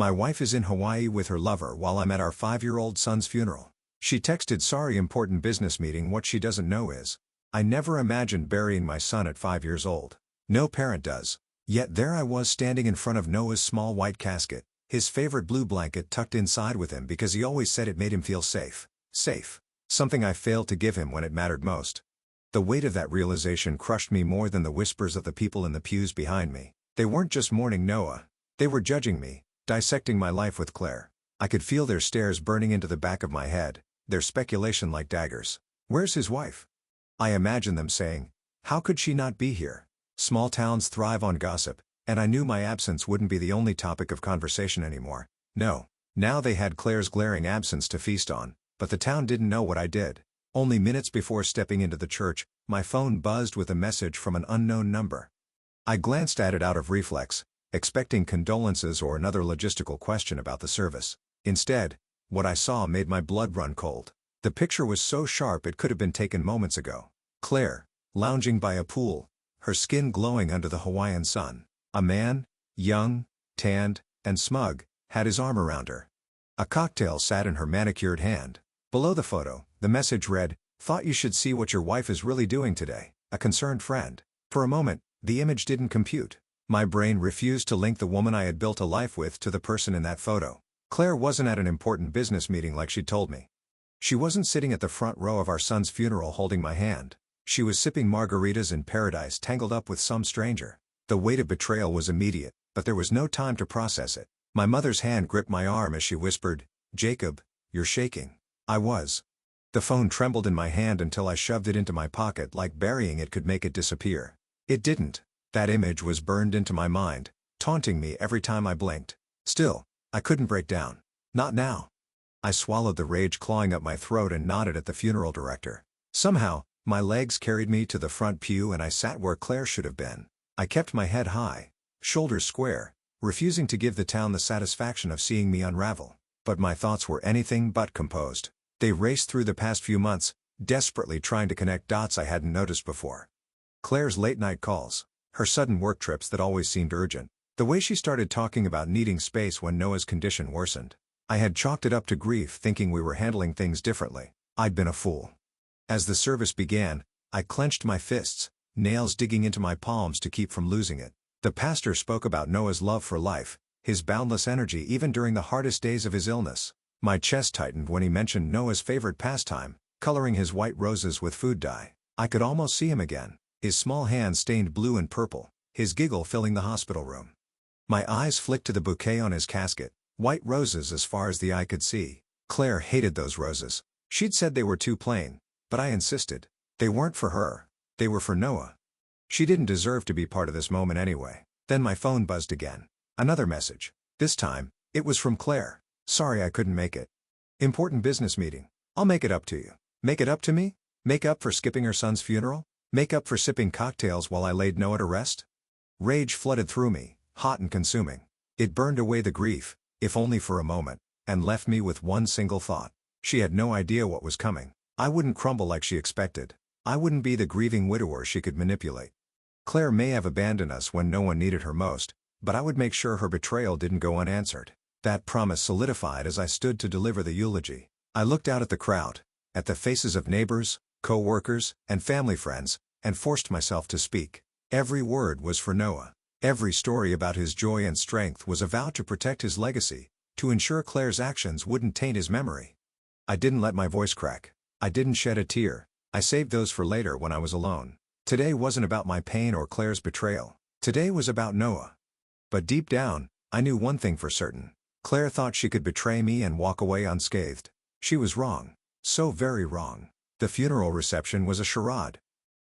My wife is in Hawaii with her lover while I'm at our 5-year-old son's funeral. She texted, "Sorry, important business meeting." What she doesn't know is, I never imagined burying my son at 5 years old. No parent does. Yet there I was standing in front of Noah's small white casket, his favorite blue blanket tucked inside with him because he always said it made him feel safe. Safe. Something I failed to give him when it mattered most. The weight of that realization crushed me more than the whispers of the people in the pews behind me. They weren't just mourning Noah. They were judging me, dissecting my life with Claire. I could feel their stares burning into the back of my head, their speculation like daggers. Where's his wife? I imagined them saying, how could she not be here? Small towns thrive on gossip, and I knew my absence wouldn't be the only topic of conversation anymore. No. Now they had Claire's glaring absence to feast on, but the town didn't know what I did. Only minutes before stepping into the church, my phone buzzed with a message from an unknown number. I glanced at it out of reflex, expecting condolences or another logistical question about the service. Instead, what I saw made my blood run cold. The picture was so sharp it could have been taken moments ago. Claire, lounging by a pool, her skin glowing under the Hawaiian sun. A man, young, tanned, and smug, had his arm around her. A cocktail sat in her manicured hand. Below the photo, the message read, "Thought you should see what your wife is really doing today, a concerned friend." For a moment, the image didn't compute. My brain refused to link the woman I had built a life with to the person in that photo. Claire wasn't at an important business meeting like she'd told me. She wasn't sitting at the front row of our son's funeral holding my hand. She was sipping margaritas in paradise tangled up with some stranger. The weight of betrayal was immediate, but there was no time to process it. My mother's hand gripped my arm as she whispered, "Jacob, you're shaking." I was. The phone trembled in my hand until I shoved it into my pocket like burying it could make it disappear. It didn't. That image was burned into my mind, taunting me every time I blinked. Still, I couldn't break down. Not now. I swallowed the rage clawing up my throat and nodded at the funeral director. Somehow, my legs carried me to the front pew and I sat where Claire should have been. I kept my head high, shoulders square, refusing to give the town the satisfaction of seeing me unravel. But my thoughts were anything but composed. They raced through the past few months, desperately trying to connect dots I hadn't noticed before. Claire's late-night calls, her sudden work trips that always seemed urgent, the way she started talking about needing space when Noah's condition worsened. I had chalked it up to grief, thinking we were handling things differently. I'd been a fool. As the service began, I clenched my fists, nails digging into my palms to keep from losing it. The pastor spoke about Noah's love for life, his boundless energy even during the hardest days of his illness. My chest tightened when he mentioned Noah's favorite pastime, coloring his white roses with food dye. I could almost see him again, his small hands stained blue and purple, his giggle filling the hospital room. My eyes flicked to the bouquet on his casket, white roses as far as the eye could see. Claire hated those roses. She'd said they were too plain, but I insisted. They weren't for her. They were for Noah. She didn't deserve to be part of this moment anyway. Then my phone buzzed again. Another message. This time, it was from Claire. "Sorry I couldn't make it. Important business meeting. I'll make it up to you." Make it up to me? Make up for skipping her son's funeral? Make up for sipping cocktails while I laid Noah to rest? Rage flooded through me, hot and consuming. It burned away the grief, if only for a moment, and left me with one single thought. She had no idea what was coming. I wouldn't crumble like she expected. I wouldn't be the grieving widower she could manipulate. Claire may have abandoned us when no one needed her most, but I would make sure her betrayal didn't go unanswered. That promise solidified as I stood to deliver the eulogy. I looked out at the crowd, at the faces of neighbors, co-workers, and family friends, and forced myself to speak. Every word was for Noah. Every story about his joy and strength was a vow to protect his legacy, to ensure Claire's actions wouldn't taint his memory. I didn't let my voice crack. I didn't shed a tear. I saved those for later when I was alone. Today wasn't about my pain or Claire's betrayal. Today was about Noah. But deep down, I knew one thing for certain. Claire thought she could betray me and walk away unscathed. She was wrong. So very wrong. The funeral reception was a charade.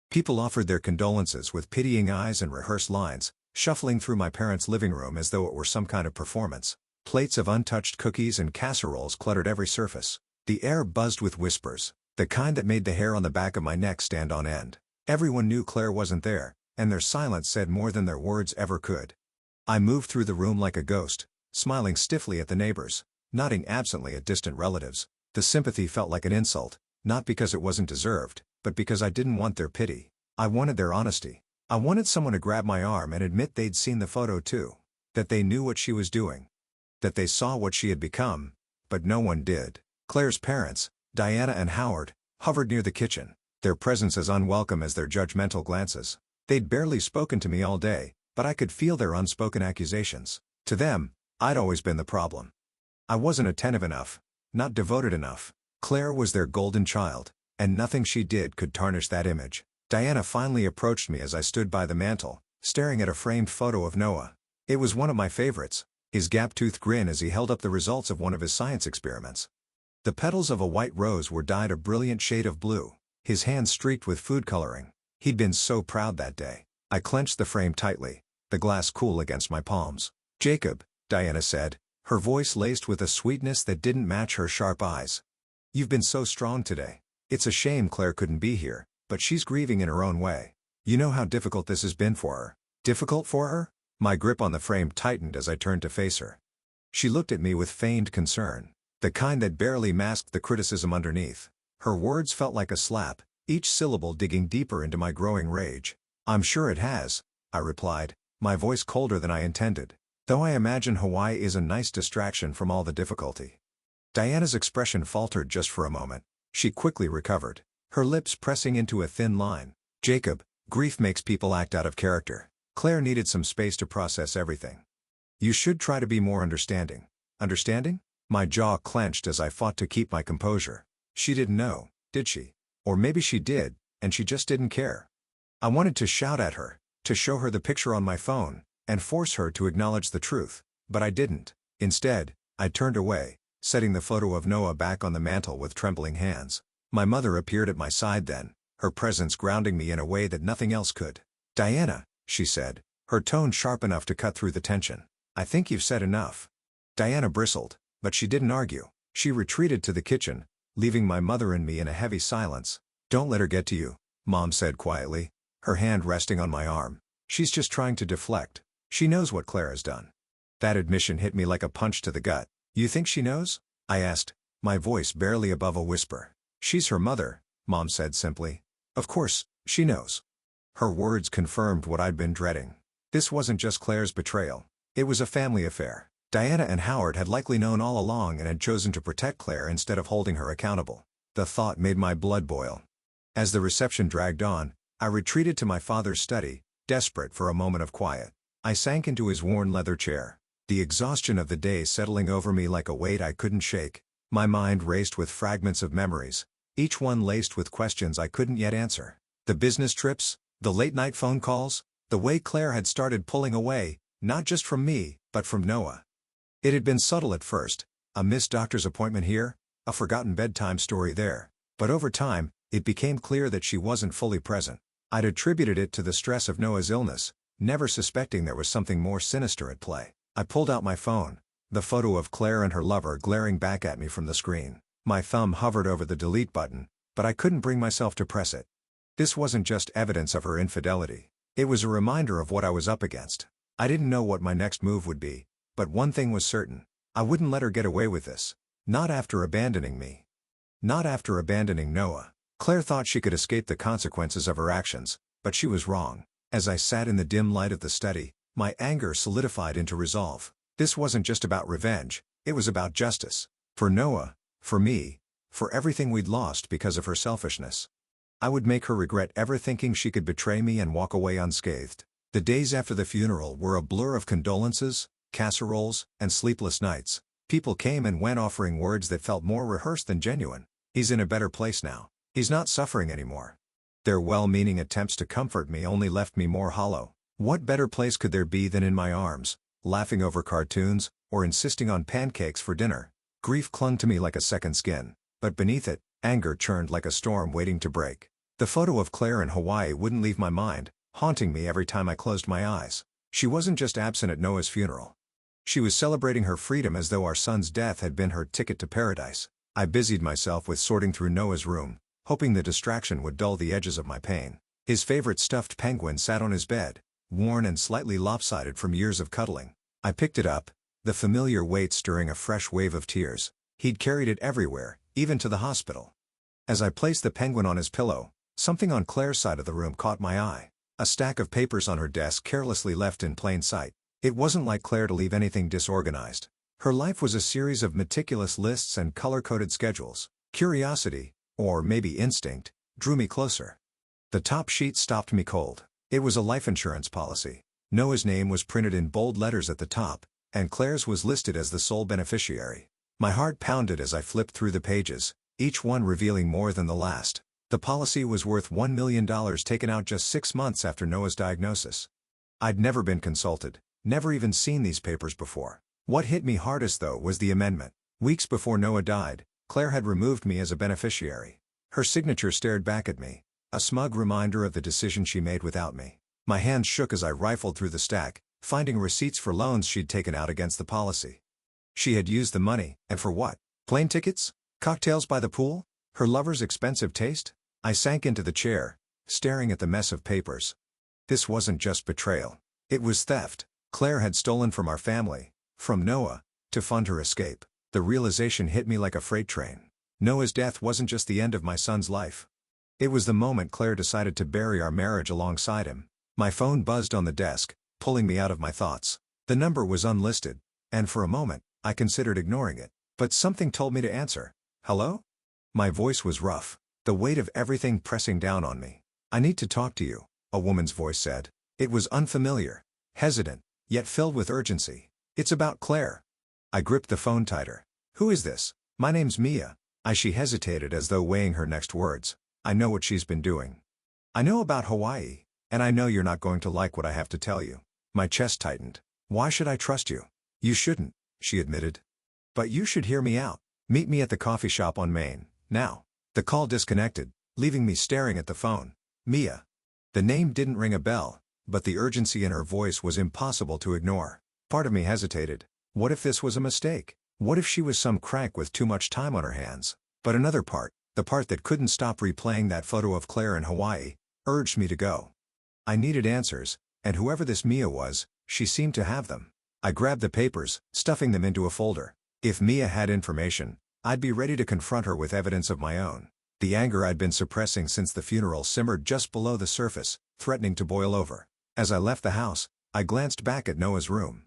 People offered their condolences with pitying eyes and rehearsed lines, shuffling through my parents' living room as though it were some kind of performance. Plates of untouched cookies and casseroles cluttered every surface. The air buzzed with whispers, the kind that made the hair on the back of my neck stand on end. Everyone knew Claire wasn't there, and their silence said more than their words ever could. I moved through the room like a ghost, smiling stiffly at the neighbors, nodding absently at distant relatives. The sympathy felt like an insult, not because it wasn't deserved, but because I didn't want their pity. I wanted their honesty. I wanted someone to grab my arm and admit they'd seen the photo too, that they knew what she was doing. that they saw what she had become, but no one did. Claire's parents, Diana and Howard, hovered near the kitchen, their presence as unwelcome as their judgmental glances. They'd barely spoken to me all day, but I could feel their unspoken accusations. To them, I'd always been the problem. I wasn't attentive enough, not devoted enough. Claire was their golden child, and nothing she did could tarnish that image. Diana finally approached me as I stood by the mantel, staring at a framed photo of Noah. It was one of my favorites, his gap-toothed grin as he held up the results of one of his science experiments. The petals of a white rose were dyed a brilliant shade of blue, his hands streaked with food coloring. He'd been so proud that day. I clenched the frame tightly, the glass cool against my palms. "Jacob," Diana said, her voice laced with a sweetness that didn't match her sharp eyes. "You've been so strong today. It's a shame Claire couldn't be here, but she's grieving in her own way. You know how difficult this has been for her." "Difficult for her?" My grip on the frame tightened as I turned to face her. She looked at me with feigned concern, the kind that barely masked the criticism underneath. Her words felt like a slap, each syllable digging deeper into my growing rage. "I'm sure it has," I replied, my voice colder than I intended. "Though I imagine Hawaii is a nice distraction from all the difficulty." Diana's expression faltered just for a moment. She quickly recovered, her lips pressing into a thin line. "Jacob, grief makes people act out of character. Claire needed some space to process everything. You should try to be more understanding." "Understanding?" My jaw clenched as I fought to keep my composure. She didn't know, did she? Or maybe she did, and she just didn't care. I wanted to shout at her, to show her the picture on my phone, and force her to acknowledge the truth, but I didn't. Instead, I turned away, setting the photo of Noah back on the mantel with trembling hands. My mother appeared at my side then, her presence grounding me in a way that nothing else could. "Diana," she said, her tone sharp enough to cut through the tension, "I think you've said enough." Diana bristled, but she didn't argue. She retreated to the kitchen, leaving my mother and me in a heavy silence. "Don't let her get to you," Mom said quietly, her hand resting on my arm. "She's just trying to deflect. She knows what Claire has done." That admission hit me like a punch to the gut. "You think she knows?" I asked, my voice barely above a whisper. "She's her mother," Mom said simply. "Of course, she knows." Her words confirmed what I'd been dreading. This wasn't just Claire's betrayal. It was a family affair. Diana and Howard had likely known all along and had chosen to protect Claire instead of holding her accountable. The thought made my blood boil. As the reception dragged on, I retreated to my father's study, desperate for a moment of quiet. I sank into his worn leather chair, the exhaustion of the day settling over me like a weight I couldn't shake. My mind raced with fragments of memories, each one laced with questions I couldn't yet answer. The business trips, the late-night phone calls, the way Claire had started pulling away, not just from me, but from Noah. It had been subtle at first, a missed doctor's appointment here, a forgotten bedtime story there, but over time, it became clear that she wasn't fully present. I'd attributed it to the stress of Noah's illness, never suspecting there was something more sinister at play. I pulled out my phone, the photo of Claire and her lover glaring back at me from the screen. My thumb hovered over the delete button, but I couldn't bring myself to press it. This wasn't just evidence of her infidelity. It was a reminder of what I was up against. I didn't know what my next move would be, but one thing was certain. I wouldn't let her get away with this. Not after abandoning me. Not after abandoning Noah. Claire thought she could escape the consequences of her actions, but she was wrong. As I sat in the dim light of the study, my anger solidified into resolve. This wasn't just about revenge, it was about justice. For Noah, for me, for everything we'd lost because of her selfishness. I would make her regret ever thinking she could betray me and walk away unscathed. The days after the funeral were a blur of condolences, casseroles, and sleepless nights. People came and went offering words that felt more rehearsed than genuine. "He's in a better place now. He's not suffering anymore." Their well-meaning attempts to comfort me only left me more hollow. What better place could there be than in my arms, laughing over cartoons, or insisting on pancakes for dinner? Grief clung to me like a second skin, but beneath it, anger churned like a storm waiting to break. The photo of Claire in Hawaii wouldn't leave my mind, haunting me every time I closed my eyes. She wasn't just absent at Noah's funeral. She was celebrating her freedom as though our son's death had been her ticket to paradise. I busied myself with sorting through Noah's room, hoping the distraction would dull the edges of my pain. His favorite stuffed penguin sat on his bed, worn and slightly lopsided from years of cuddling. I picked it up, the familiar weight stirring a fresh wave of tears. He'd carried it everywhere, even to the hospital. As I placed the penguin on his pillow, something on Claire's side of the room caught my eye. A stack of papers on her desk carelessly left in plain sight. It wasn't like Claire to leave anything disorganized. Her life was a series of meticulous lists and color-coded schedules. Curiosity, or maybe instinct, drew me closer. The top sheet stopped me cold. It was a life insurance policy. Noah's name was printed in bold letters at the top, and Claire's was listed as the sole beneficiary. My heart pounded as I flipped through the pages, each one revealing more than the last. The policy was worth $1 million, taken out just 6 months after Noah's diagnosis. I'd never been consulted, never even seen these papers before. What hit me hardest though was the amendment. Weeks before Noah died, Claire had removed me as a beneficiary. Her signature stared back at me, a smug reminder of the decision she made without me. My hands shook as I rifled through the stack, finding receipts for loans she'd taken out against the policy. She had used the money, and for what? Plane tickets? Cocktails by the pool? Her lover's expensive taste? I sank into the chair, staring at the mess of papers. This wasn't just betrayal. It was theft. Claire had stolen from our family, from Noah, to fund her escape. The realization hit me like a freight train. Noah's death wasn't just the end of my son's life. It was the moment Claire decided to bury our marriage alongside him. My phone buzzed on the desk, pulling me out of my thoughts. The number was unlisted, and for a moment, I considered ignoring it. But something told me to answer. Hello? My voice was rough, the weight of everything pressing down on me. I need to talk to you, a woman's voice said. It was unfamiliar, hesitant, yet filled with urgency. It's about Claire. I gripped the phone tighter. Who is this? My name's Mia. She hesitated as though weighing her next words. I know what she's been doing. I know about Hawaii, and I know you're not going to like what I have to tell you. My chest tightened. Why should I trust you? You shouldn't, she admitted. But you should hear me out. Meet me at the coffee shop on Main, now. The call disconnected, leaving me staring at the phone. Mia. The name didn't ring a bell, but the urgency in her voice was impossible to ignore. Part of me hesitated. What if this was a mistake? What if she was some crank with too much time on her hands? But another part, the part that couldn't stop replaying that photo of Claire in Hawaii, urged me to go. I needed answers, and whoever this Mia was, she seemed to have them. I grabbed the papers, stuffing them into a folder. If Mia had information, I'd be ready to confront her with evidence of my own. The anger I'd been suppressing since the funeral simmered just below the surface, threatening to boil over. As I left the house, I glanced back at Noah's room.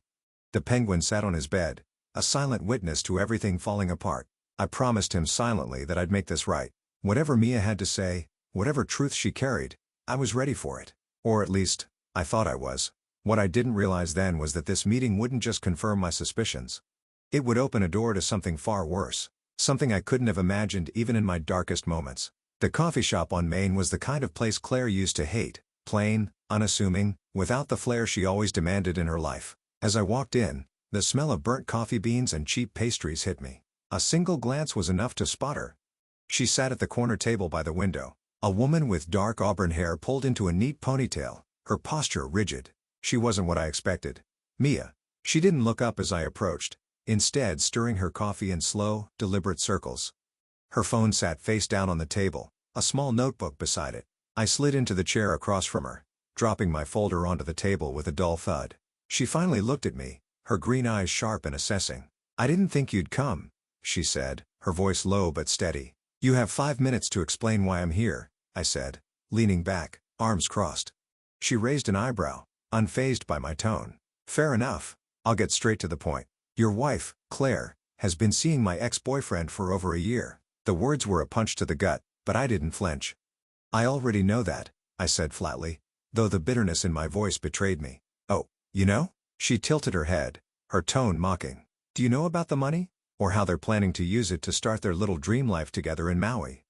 The penguin sat on his bed, a silent witness to everything falling apart. I promised him silently that I'd make this right. Whatever Mia had to say, whatever truth she carried, I was ready for it. Or at least, I thought I was. What I didn't realize then was that this meeting wouldn't just confirm my suspicions. It would open a door to something far worse. Something I couldn't have imagined even in my darkest moments. The coffee shop on Main was the kind of place Claire used to hate. Plain, unassuming, without the flair she always demanded in her life. As I walked in, the smell of burnt coffee beans and cheap pastries hit me. A single glance was enough to spot her. She sat at the corner table by the window, a woman with dark auburn hair pulled into a neat ponytail, her posture rigid. She wasn't what I expected. Mia. She didn't look up as I approached, instead stirring her coffee in slow, deliberate circles. Her phone sat face down on the table, a small notebook beside it. I slid into the chair across from her, dropping my folder onto the table with a dull thud. She finally looked at me, her green eyes sharp and assessing. I didn't think you'd come, she said, her voice low but steady. You have 5 minutes to explain why I'm here, I said, leaning back, arms crossed. She raised an eyebrow, unfazed by my tone. Fair enough, I'll get straight to the point. Your wife, Claire, has been seeing my ex-boyfriend for over a year. The words were a punch to the gut, but I didn't flinch. I already know that, I said flatly, though the bitterness in my voice betrayed me. Oh, you know? She tilted her head, her tone mocking. Do you know about the money? Or how they're planning to use it to start their little dream life together in Maui?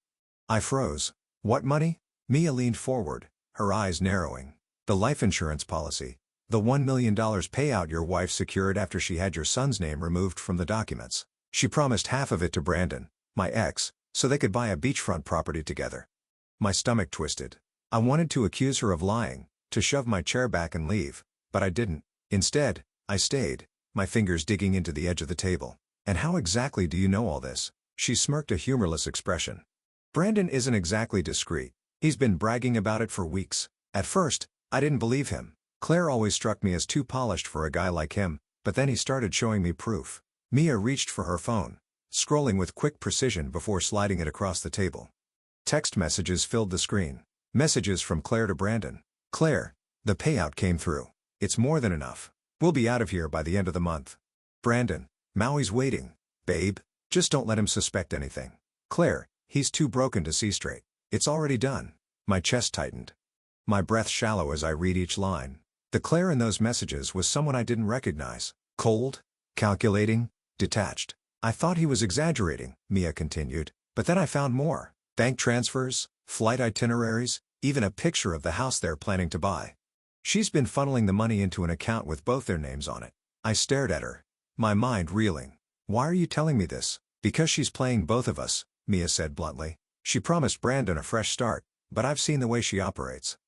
I froze. What money? Mia leaned forward, her eyes narrowing. The life insurance policy. The $1 million payout your wife secured after she had your son's name removed from the documents. She promised half of it to Brandon, my ex, so they could buy a beachfront property together. My stomach twisted. I wanted to accuse her of lying, to shove my chair back and leave, but I didn't. Instead, I stayed, my fingers digging into the edge of the table. And how exactly do you know all this? She smirked a humorless expression. Brandon isn't exactly discreet. He's been bragging about it for weeks. At first, I didn't believe him. Claire always struck me as too polished for a guy like him, but then he started showing me proof. Mia reached for her phone, scrolling with quick precision before sliding it across the table. Text messages filled the screen. Messages from Claire to Brandon. Claire, the payout came through. It's more than enough. We'll be out of here by the end of the month. Brandon, Maui's waiting. Babe, just don't let him suspect anything. Claire, he's too broken to see straight. It's already done. My chest tightened. My breath shallow as I read each line. The Claire in those messages was someone I didn't recognize. Cold, calculating, detached. I thought he was exaggerating, Mia continued, but then I found more. Bank transfers, flight itineraries, even a picture of the house they're planning to buy. She's been funneling the money into an account with both their names on it. I stared at her, my mind reeling. Why are you telling me this? Because she's playing both of us, Mia said bluntly. She promised Brandon a fresh start, but I've seen the way she operates.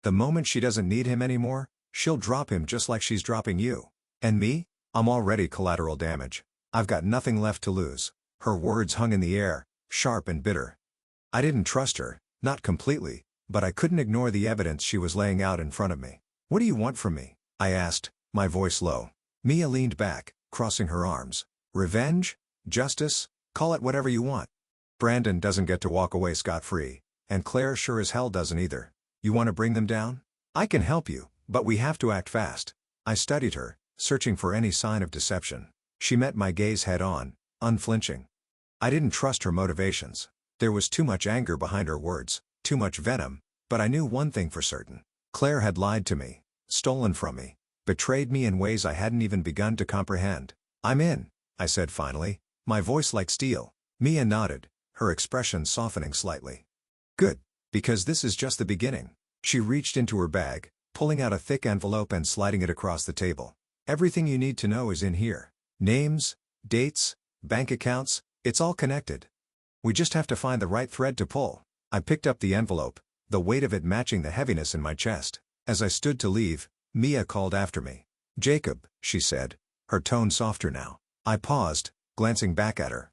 The moment she doesn't need him anymore, she'll drop him just like she's dropping you. And me? I'm already collateral damage. I've got nothing left to lose. Her words hung in the air, sharp and bitter. I didn't trust her, not completely, but I couldn't ignore the evidence she was laying out in front of me. What do you want from me? I asked, my voice low. Mia leaned back, crossing her arms. Revenge? Justice? Call it whatever you want. Brandon doesn't get to walk away scot-free, and Claire sure as hell doesn't either. You want to bring them down? I can help you, but we have to act fast. I studied her, searching for any sign of deception. She met my gaze head-on, unflinching. I didn't trust her motivations. There was too much anger behind her words, too much venom, but I knew one thing for certain. Claire had lied to me, stolen from me, betrayed me in ways I hadn't even begun to comprehend. I'm in, I said finally, my voice like steel. Mia nodded, her expression softening slightly. Good, because this is just the beginning. She reached into her bag, pulling out a thick envelope and sliding it across the table. Everything you need to know is in here. Names, dates, bank accounts, it's all connected. We just have to find the right thread to pull. I picked up the envelope, the weight of it matching the heaviness in my chest. As I stood to leave, Mia called after me. Jacob, she said, her tone softer now. I paused, glancing back at her.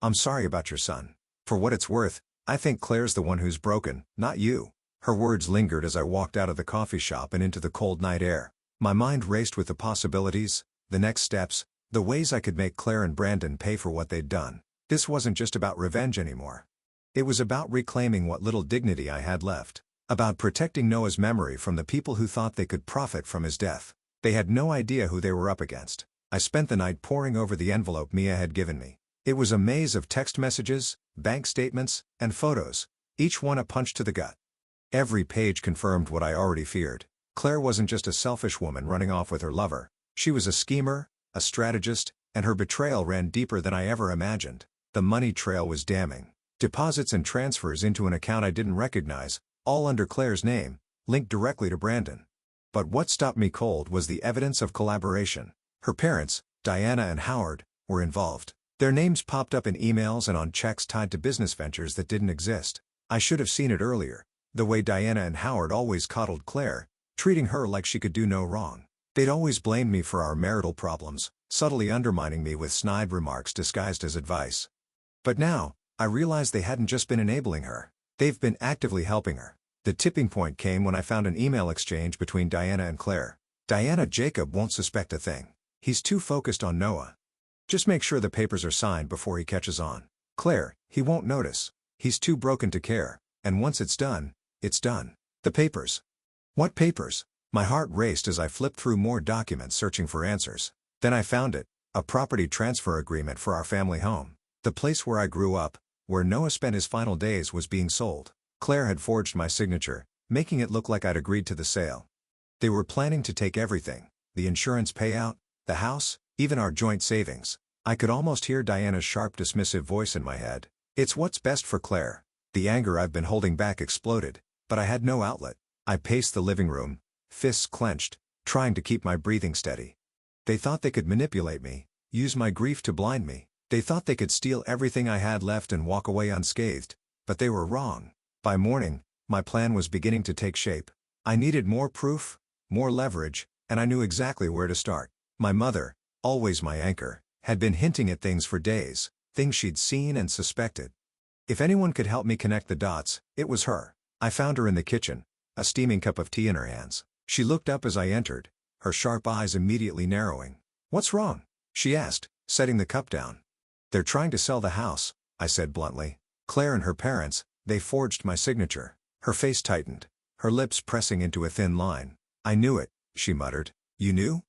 I'm sorry about your son. For what it's worth, I think Claire's the one who's broken, not you. Her words lingered as I walked out of the coffee shop and into the cold night air. My mind raced with the possibilities, the next steps, the ways I could make Claire and Brandon pay for what they'd done. This wasn't just about revenge anymore. It was about reclaiming what little dignity I had left. About protecting Noah's memory from the people who thought they could profit from his death. They had no idea who they were up against. I spent the night poring over the envelope Mia had given me. It was a maze of text messages, bank statements, and photos, each one a punch to the gut. Every page confirmed what I already feared. Claire wasn't just a selfish woman running off with her lover. She was a schemer, a strategist, and her betrayal ran deeper than I ever imagined. The money trail was damning. Deposits and transfers into an account I didn't recognize, all under Claire's name, linked directly to Brandon. But what stopped me cold was the evidence of collaboration. Her parents, Diana and Howard, were involved. Their names popped up in emails and on checks tied to business ventures that didn't exist. I should have seen it earlier, the way Diana and Howard always coddled Claire, treating her like she could do no wrong. They'd always blamed me for our marital problems, subtly undermining me with snide remarks disguised as advice. But now, I realized they hadn't just been enabling her. They've been actively helping her. The tipping point came when I found an email exchange between Diana and Claire. Diana, Jacob won't suspect a thing. He's too focused on Noah. Just make sure the papers are signed before he catches on. Claire, he won't notice. He's too broken to care, and once it's done, it's done. The papers. What papers? My heart raced as I flipped through more documents searching for answers. Then I found it, a property transfer agreement for our family home. The place where I grew up, where Noah spent his final days, was being sold. Claire had forged my signature, making it look like I'd agreed to the sale. They were planning to take everything, the insurance payout, the house, even our joint savings. I could almost hear Diana's sharp dismissive voice in my head. It's what's best for Claire. The anger I've been holding back exploded, but I had no outlet. I paced the living room, fists clenched, trying to keep my breathing steady. They thought they could manipulate me, use my grief to blind me. They thought they could steal everything I had left and walk away unscathed, but they were wrong. By morning, my plan was beginning to take shape. I needed more proof, more leverage, and I knew exactly where to start. My mother, always my anchor, had been hinting at things for days, things she'd seen and suspected. If anyone could help me connect the dots, it was her. I found her in the kitchen, a steaming cup of tea in her hands. She looked up as I entered, her sharp eyes immediately narrowing. "What's wrong?" she asked, setting the cup down. "They're trying to sell the house," I said bluntly. "Claire and her parents, they forged my signature." Her face tightened, her lips pressing into a thin line. "I knew it," she muttered. "You knew?"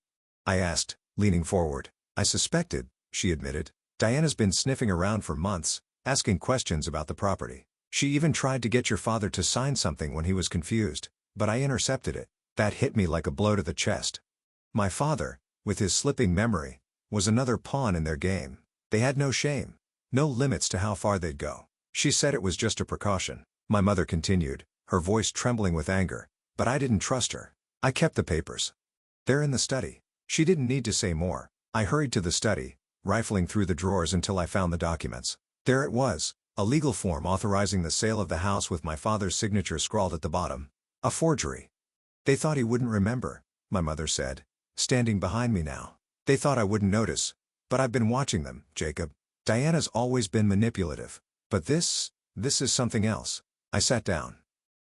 I asked, leaning forward. "I suspected, she admitted. Diana's been sniffing around for months, asking questions about the property. She even tried to get your father to sign something when he was confused, but I intercepted it. That hit me like a blow to the chest. My father, with his slipping memory, was another pawn in their game. They had no shame, no limits to how far they'd go. She said it was just a precaution. My mother continued, her voice trembling with anger, but I didn't trust her. I kept the papers. They're in the study. She didn't need to say more. I hurried to the study, rifling through the drawers until I found the documents. There it was, a legal form authorizing the sale of the house with my father's signature scrawled at the bottom. A forgery. They thought he wouldn't remember, my mother said, standing behind me now. They thought I wouldn't notice. But I've been watching them, Jacob. Diana's always been manipulative. But this is something else. I sat down.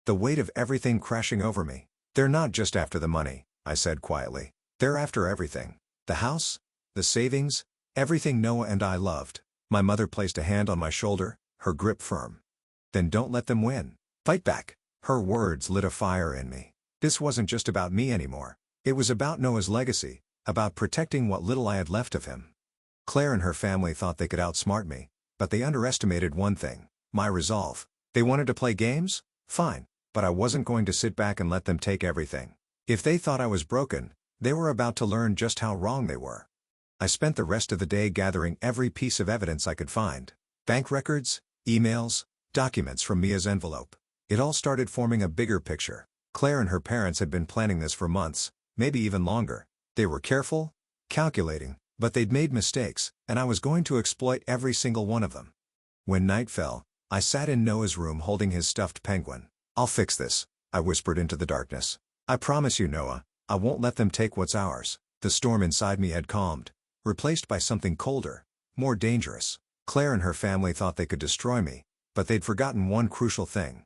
The weight of everything crashing over me. They're not just after the money, I said quietly. They're after everything. The house, the savings, everything Noah and I loved. My mother placed a hand on my shoulder, her grip firm. Then don't let them win. Fight back. Her words lit a fire in me. This wasn't just about me anymore. It was about Noah's legacy, about protecting what little I had left of him. Claire and her family thought they could outsmart me, but they underestimated one thing, my resolve. They wanted to play games? Fine, but I wasn't going to sit back and let them take everything. If they thought I was broken, they were about to learn just how wrong they were. I spent the rest of the day gathering every piece of evidence I could find. Bank records, emails, documents from Mia's envelope. It all started forming a bigger picture. Claire and her parents had been planning this for months, maybe even longer. They were careful, calculating, but they'd made mistakes, and I was going to exploit every single one of them. When night fell, I sat in Noah's room holding his stuffed penguin. I'll fix this, I whispered into the darkness. I promise you, Noah, I won't let them take what's ours. The storm inside me had calmed, replaced by something colder, more dangerous. Claire and her family thought they could destroy me, but they'd forgotten one crucial thing.